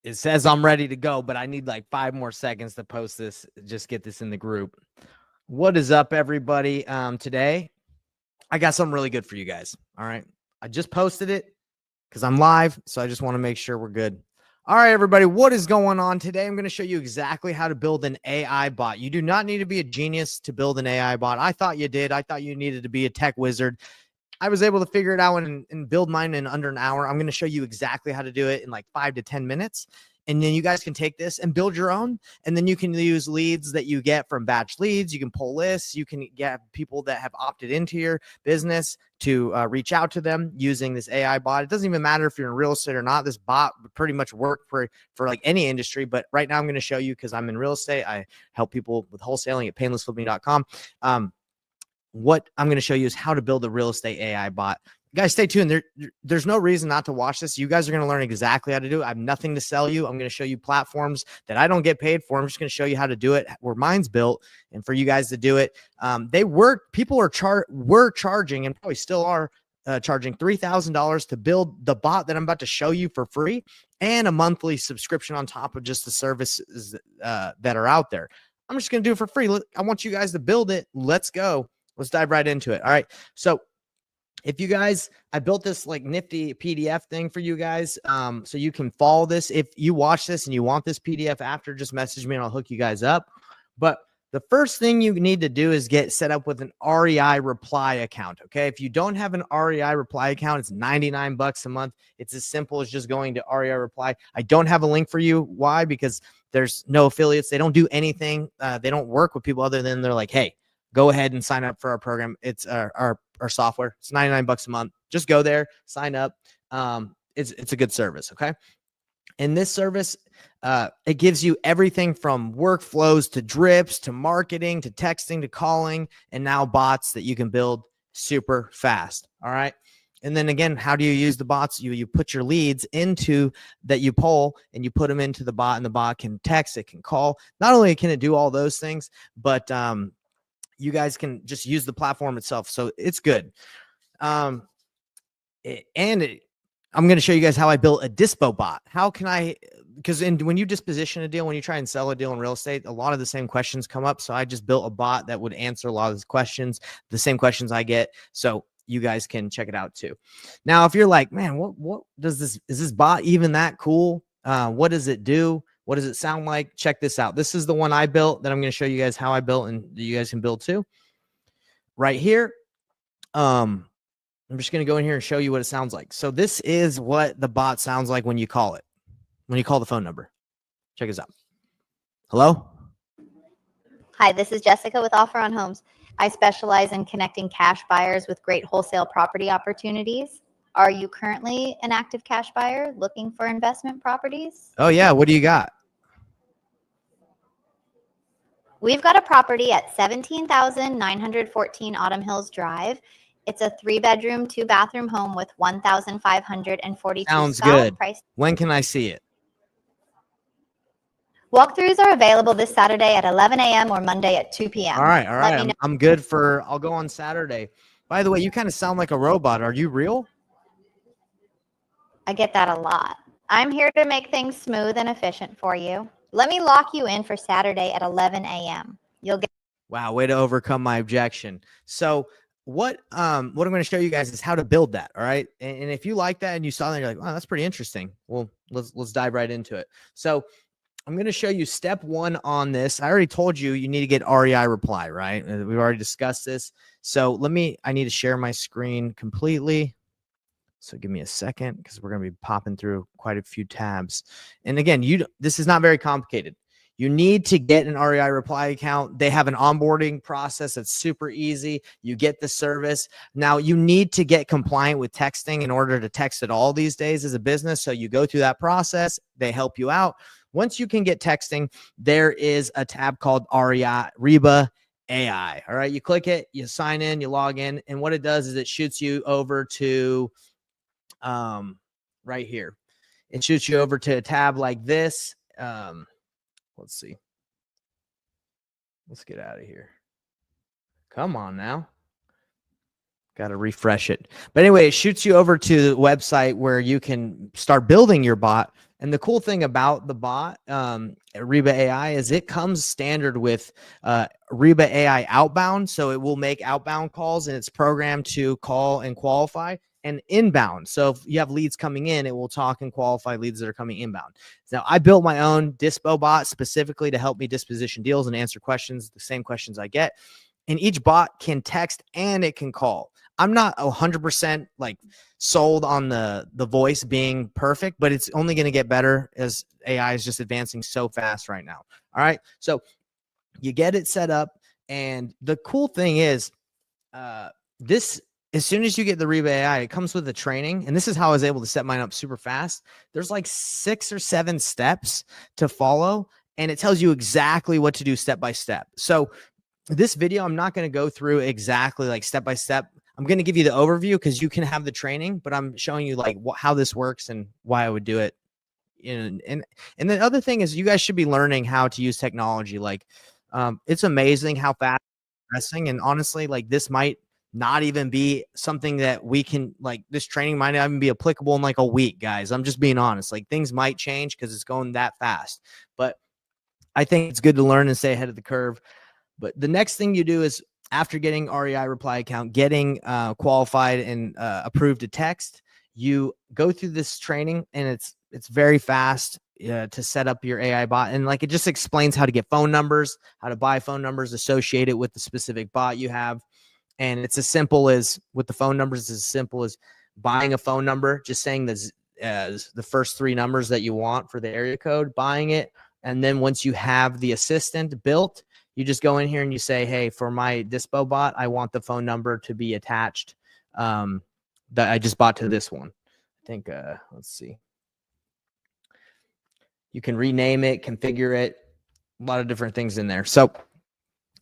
It says I'm ready to go, but I need like 5 more seconds to post this. Just get this in the group. What is up, everybody? Today, I got something really good for you guys. All right. I just posted it because I'm live, so I just want to make sure we're good. All right, everybody, what is going on today? I'm going to show you exactly how to build an AI bot. You do not need to be a genius to build an AI bot. I thought you did. I thought you needed to be a tech wizard. I was able to figure it out and build mine in under an hour. I'm going to show you exactly how to do it in like 5 to 10 minutes. And then you guys can take this and build your own. And then you can use leads that you get from batch leads. You can pull lists. You can get people that have opted into your business to reach out to them using this AI bot. It doesn't even matter if you're in real estate or not. This bot would pretty much work for like any industry. But right now I'm going to show you because I'm in real estate. I help people with wholesaling at painlessflipping.com. What I'm going to show you is how to build a real estate AI bot. Guys, stay tuned. There's no reason not to watch this. You guys are going to learn exactly how to do it. I have nothing to sell you. I'm going to show you platforms that I don't get paid for. I'm just going to show you how to do it where mine's built and for you guys to do it. They work. People were charging and probably still are charging $3,000 to build the bot that I'm about to show you for free and a monthly subscription on top of just the services that are out there. I'm just going to do it for free. I want you guys to build it. Let's go. Let's dive right into it. All right. So if you guys, I built this like nifty PDF thing for you guys. So you can follow this. If you watch this and you want this PDF after, just message me and I'll hook you guys up. But the first thing you need to do is get set up with an REI reply account. Okay. If you don't have an REI reply account, it's $99 a month. It's as simple as just going to REI reply. I don't have a link for you. Why? Because there's no affiliates. They don't do anything. They don't work with people other than they're like, hey, go ahead and sign up for our program. It's our software. It's $99 a month. Just go there, sign up. It's a good service. Okay. And this service, it gives you everything from workflows to drips, to marketing, to texting, to calling, and now bots that you can build super fast. All right. And then again, how do you use the bots? You put your leads into that you poll and you put them into the bot, and the bot can text, it can call. Not only can it do all those things, but you guys can just use the platform itself. So it's good. I'm going to show you guys how I built a Dispo bot. How can I, because when you disposition a deal, when you try and sell a deal in real estate, a lot of the same questions come up. So I just built a bot that would answer a lot of these questions, the same questions I get. So you guys can check it out too. Now, if you're like, man, what does this, is this bot even that cool? What does it do? What does it sound like? Check this out. This is the one I built that I'm going to show you guys how I built, and you guys can build too. Right here. I'm just going to go in here and show you what it sounds like. So this is what the bot sounds like when you call it, when you call the phone number. Check this out. Hello? Hi, this is Jessica with Offer on Homes. I specialize in connecting cash buyers with great wholesale property opportunities. Are you currently an active cash buyer looking for investment properties? Oh, yeah. What do you got? We've got a property at 17,914 Autumn Hills Drive. It's a 3-bedroom, 2-bathroom home with 1,542 Sounds good. Price. When can I see it? Walkthroughs are available this Saturday at 11 a.m. or Monday at 2 p.m. All right. All right. I'm good for, I'll go on Saturday. By the way, you kind of sound like a robot. Are you real? I get that a lot. I'm here to make things smooth and efficient for you. Let me lock you in for Saturday at 11 a.m. You'll get. Wow, way to overcome my objection. So what I'm going to show you guys is how to build that. All right. And if you like that and you saw that, you're like, wow, that's pretty interesting. Well, let's dive right into it. So I'm going to show you step 1 on this. I already told you need to get REI reply, right? We've already discussed this. So I need to share my screen completely. So give me a second because we're going to be popping through quite a few tabs. And again, this is not very complicated. You need to get an REI reply account. They have an onboarding process that's super easy. You get the service. Now, you need to get compliant with texting in order to text at all these days as a business. So you go through that process. They help you out. Once you can get texting, there is a tab called Reba AI. All right. You click it, you sign in, you log in. And what it does is it shoots you over to right here. It shoots you over to a tab like this. Let's see. Let's get out of here. Come on now. Got to refresh it. But anyway, it shoots you over to the website where you can start building your bot. And the cool thing about the bot, Reba AI, is it comes standard with Reba AI outbound. So it will make outbound calls, and it's programmed to call and qualify, and inbound. So if you have leads coming in, it will talk and qualify leads that are coming inbound. Now, I built my own Dispo bot specifically to help me disposition deals and answer questions, the same questions I get. And each bot can text and it can call. I'm not 100% like sold on the voice being perfect, but it's only going to get better as AI is just advancing so fast right now. All right. So you get it set up. And the cool thing is this, as soon as you get the Reba AI, it comes with the training. And this is how I was able to set mine up super fast. There's like 6 or 7 steps to follow, and it tells you exactly what to do step by step. So this video, I'm not going to go through exactly like step by step. I'm going to give you the overview because you can have the training, but I'm showing you like how this works and why I would do it. And the other thing is, you guys should be learning how to use technology. Like, it's amazing how fast it's progressing. And honestly, like this might not even be something that we can, like, this training might not even be applicable in like a week, guys. I'm just being honest. Like, things might change because it's going that fast. But I think it's good to learn and stay ahead of the curve. But the next thing you do is, after getting REI reply account, getting qualified and approved to text, you go through this training, and it's very fast to set up your AI bot. And like, it just explains how to get phone numbers, how to buy phone numbers associated with the specific bot you have. And it's as simple as, with the phone numbers, as simple as buying a phone number, just saying the first 3 numbers that you want for the area code, buying it. And then once you have the assistant built, you just go in here and you say, hey, for my Dispo bot, I want the phone number to be attached that I just bought to this one. I think, let's see. You can rename it, configure it, a lot of different things in there. So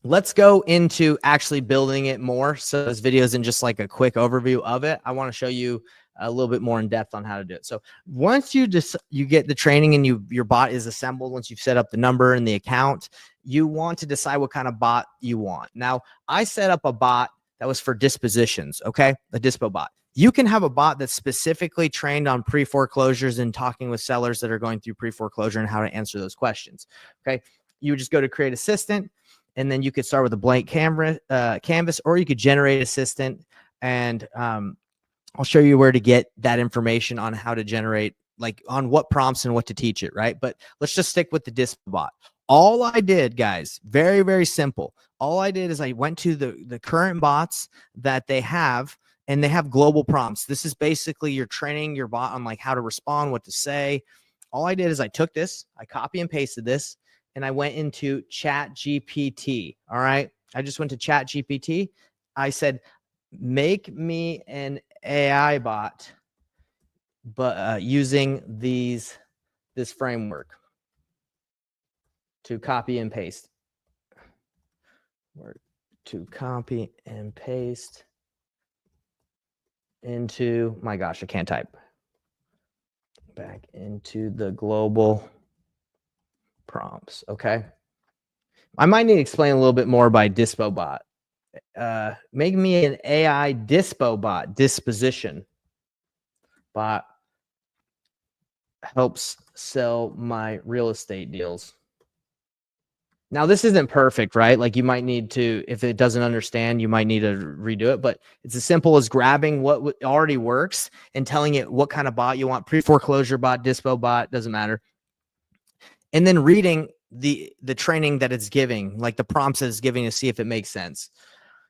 let's go into actually building it more. So this video isn't just like a quick overview of it. I want to show you a little bit more in depth on how to do it. So once you get the training and your bot is assembled, once you've set up the number and the account, you want to decide what kind of bot you want. Now, I set up a bot that was for dispositions, okay? A Dispo bot. You can have a bot that's specifically trained on pre-foreclosures and talking with sellers that are going through pre-foreclosure and how to answer those questions, okay? You would just go to create assistant, and then you could start with a blank canvas, or you could generate assistant, and I'll show you where to get that information on how to generate, like on what prompts and what to teach it, right? But let's just stick with the Dispo bot. All I did, guys, very, very simple. All I did is I went to the current bots that they have, and they have global prompts. This is basically you're training your bot on like how to respond, what to say. All I did is I took this, I copy and pasted this, and I went into Chat GPT. All right. I just went to Chat GPT. I said, make me an AI bot, but using this framework to copy and paste. To copy and paste into, my gosh, I can't type. Back into the global prompts. Okay. I might need to explain a little bit more by Dispo bot. Make me an AI Dispo bot, disposition bot, helps sell my real estate deals. Now, this isn't perfect, right? Like, you might need to, if it doesn't understand, you might need to redo it, but it's as simple as grabbing what already works and telling it what kind of bot you want. Pre-foreclosure bot, Dispo bot, doesn't matter. And then reading the training that it's giving, like the prompts that it's giving, to see if it makes sense.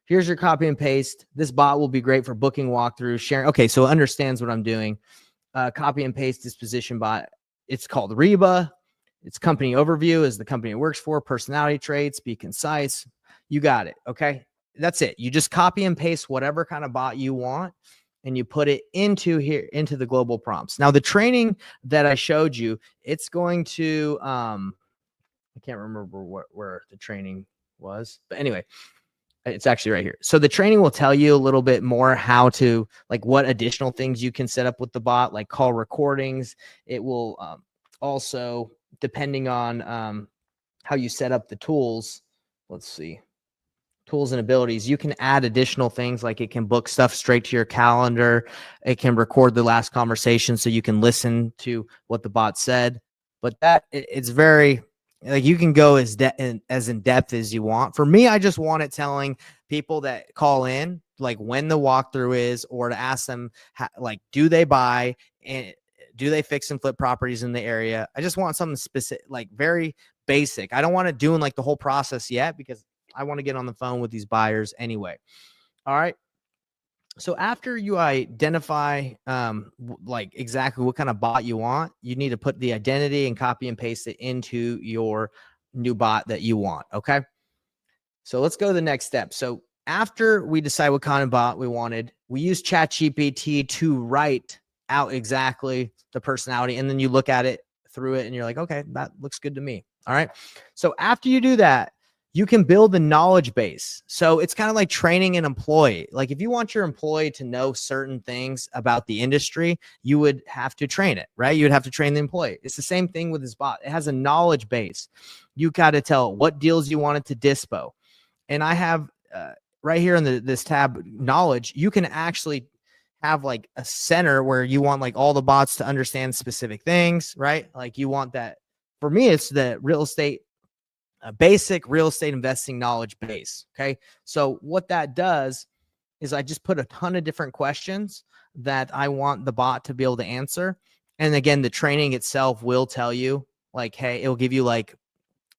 Here's your copy and paste. This bot will be great for booking walkthroughs, sharing. Okay, so it understands what I'm doing. Copy and paste disposition bot. It's called Reba. Its company overview is the company it works for, personality traits, be concise. You got it. Okay, that's it. You just copy and paste whatever kind of bot you want, and you put it into here, into the global prompts. Now, the training that I showed you, it's going to, I can't remember where the training was, but anyway, it's actually right here. So the training will tell you a little bit more how to, like, what additional things you can set up with the bot, like call recordings. It will also, depending on how you set up the tools, let's see. tools and abilities, you can add additional things like it can book stuff straight to your calendar. It can record the last conversation so you can listen to what the bot said. But it's very like you can go as in depth as you want. For me, I just want it telling people that call in like when the walkthrough is, or to ask them like, do they buy and do they fix and flip properties in the area? I just want something specific, like very basic. I don't want it doing like the whole process yet because I want to get on the phone with these buyers anyway. All right. So after you identify like exactly what kind of bot you want, you need to put the identity and copy and paste it into your new bot that you want. Okay. So let's go to the next step. So after we decide what kind of bot we wanted, we use ChatGPT to write out exactly the personality. And then you look at it through it and you're like, okay, that looks good to me. All right. So after you do that, you can build the knowledge base. So it's kind of like training an employee. Like if you want your employee to know certain things about the industry, you would have to train it, right? You would have to train the employee. It's the same thing with this bot. It has a knowledge base. You got to tell what deals you want it to dispo. And I have right here in this tab, knowledge, you can actually have like a center where you want like all the bots to understand specific things, right? Like you want that. For me, it's the real estate, basic real estate investing knowledge base. Okay. So what that does is I just put a ton of different questions that I want the bot to be able to answer. And again, the training itself will tell you like, hey, it'll give you like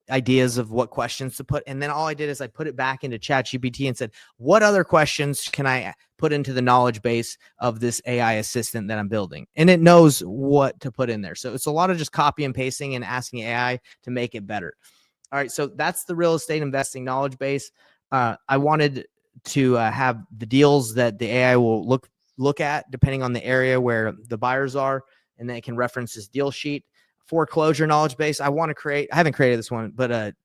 ideas of what questions to put. And then all I did is I put it back into ChatGPT and said, what other questions can I put into the knowledge base of this AI assistant that I'm building? And it knows what to put in there. So it's a lot of just copy and pasting and asking AI to make it better. All right. So that's the real estate investing knowledge base. I wanted to have the deals that the AI will look at depending on the area where the buyers are, and then it can reference this deal sheet. Foreclosure knowledge base. I haven't created this one, but a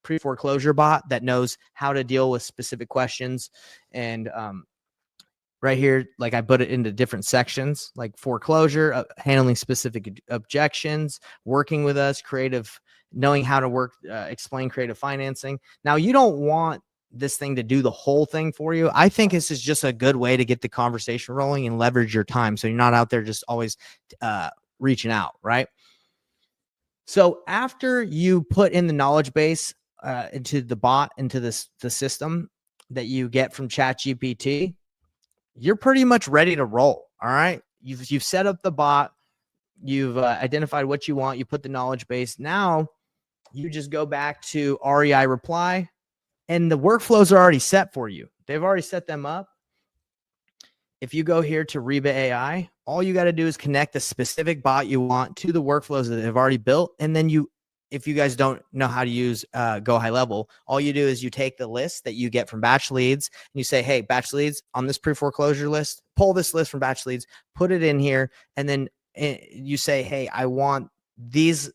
pre-foreclosure bot that knows how to deal with specific questions. And right here, like I put it into different sections, like foreclosure, handling specific objections, working with us, creative, knowing how to work, explain creative financing. Now, you don't want this thing to do the whole thing for you. I think this is just a good way to get the conversation rolling and leverage your time, so you're not out there just always reaching out, right? So after you put in the knowledge base into the bot, into the system that you get from ChatGPT, you're pretty much ready to roll. All right. You've set up the bot. You've identified what you want. You put the knowledge base. Now you just go back to REI reply, and the workflows are already set for you. They've already set them up. If you go here to Reba AI, all you got to do is connect the specific bot you want to the workflows that they've already built. And then if you guys don't know how to use Go High Level, all you do is you take the list that you get from batch leads and you say, hey, batch leads on this pre-foreclosure list, pull this list from batch leads, put it in here. And then you say, hey, I want these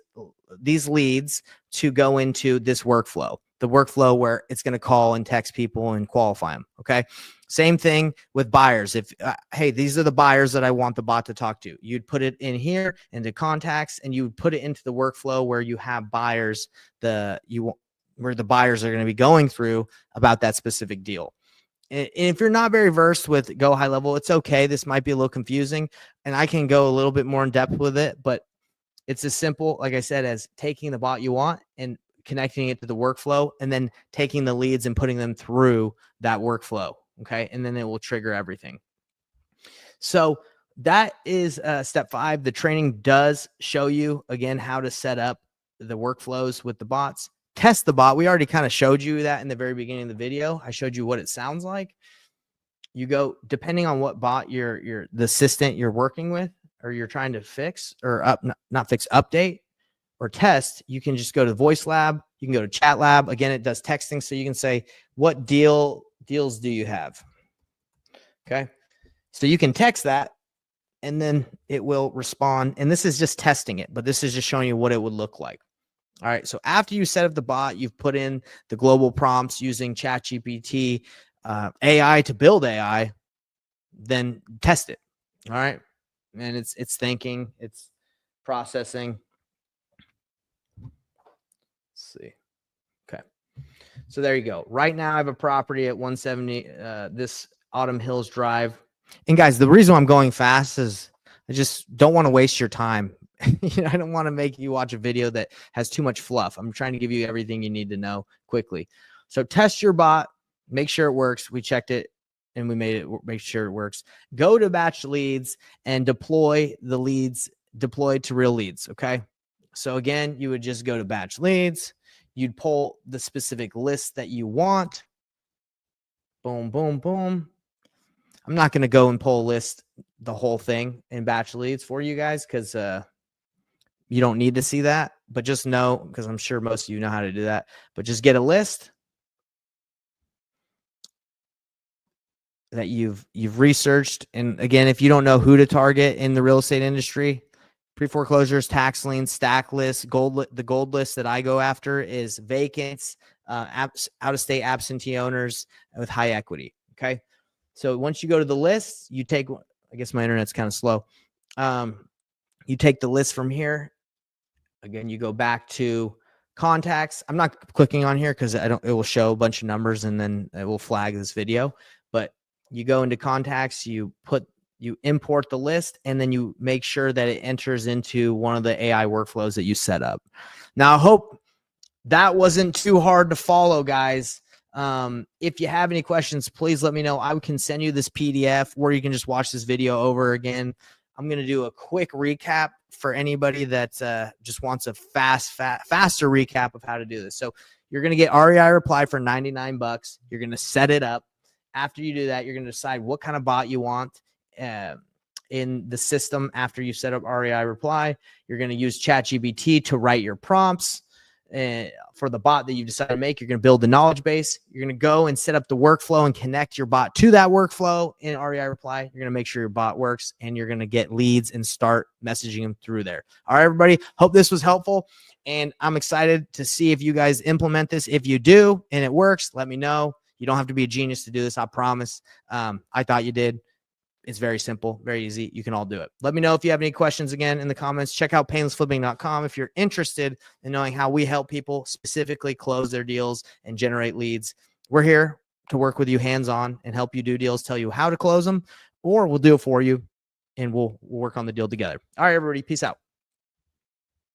leads to go into this workflow, the workflow where it's going to call and text people and qualify them. Okay. Same thing with buyers. If, hey, these are the buyers that I want the bot to talk to. You'd put it in here into contacts, and you would put it into the workflow where you have buyers, where the buyers are going to be going through about that specific deal. And if you're not very versed with Go High Level, it's okay. This might be a little confusing, and I can go a little bit more in depth with it, but it's as simple, like I said, as taking the bot you want and connecting it to the workflow, and then taking the leads and putting them through that workflow. Okay. And then it will trigger everything. So that is step 5. The training does show you again how to set up the workflows with the bots. Test the bot. We already kind of showed you that in the very beginning of the video. I showed you what it sounds like. You go, depending on what bot the assistant you're working with, or you're trying to fix or not fix, update or test, you can just go to Voice Lab. You can go to Chat Lab. Again, it does texting. So you can say, what deals do you have? Okay. So you can text that, and then it will respond. And this is just testing it, but this is just showing you what it would look like. All right. So after you set up the bot, you've put in the global prompts using ChatGPT AI to build AI, then test it. All right. And it's thinking, it's processing. Let's see. Okay. So there you go. Right now I have a property at 170, this Autumn Hills Drive. And guys, the reason I'm going fast is I just don't want to waste your time. I don't want to make you watch a video that has too much fluff. I'm trying to give you everything you need to know quickly. So test your bot, make sure it works. We checked it and we made it make sure it works. Go to batch leads and deploy the leads deployed to real leads. Okay. So again, you would just go to batch leads. You'd pull the specific list that you want. Boom, boom, boom. I'm not going to go and pull a list, the whole thing in batch leads for you guys because you don't need to see that. But just know, because I'm sure most of you know how to do that, but just get a list that you've researched. And again, if you don't know who to target in the real estate industry, pre-foreclosures, tax liens, stack lists, the gold list that I go after is vacants, out-of-state absentee owners with high equity. Okay. So once you go to the list, you take, I guess my internet's kind of slow. You take the list from here. Again, you go back to contacts. I'm not clicking on here because it will show a bunch of numbers and then it will flag this video. But you go into contacts, you import the list, and then you make sure that it enters into one of the AI workflows that you set up. Now, I hope that wasn't too hard to follow, guys. If you have any questions, please let me know. I can send you this PDF where you can just watch this video over again. I'm going to do a quick recap for anybody that just wants a faster recap of how to do this. So you're going to get REI reply for $99. You're going to set it up. After you do that, you're going to decide what kind of bot you want in the system. After you set up REI reply, you're going to use ChatGPT to write your prompts. For the bot that you decide to make, you're going to build the knowledge base. You're going to go and set up the workflow and connect your bot to that workflow in REI reply. You're going to make sure your bot works, and you're going to get leads and start messaging them through there. All right, everybody. Hope this was helpful, and I'm excited to see if you guys implement this. If you do and it works, let me know. You don't have to be a genius to do this. I promise. I thought you did. It's very simple, very easy. You can all do it. Let me know if you have any questions again in the comments. Check out painlessflipping.com if you're interested in knowing how we help people specifically close their deals and generate leads. We're here to work with you hands-on and help you do deals, tell you how to close them, or we'll do it for you, and we'll work on the deal together. All right, everybody. Peace out.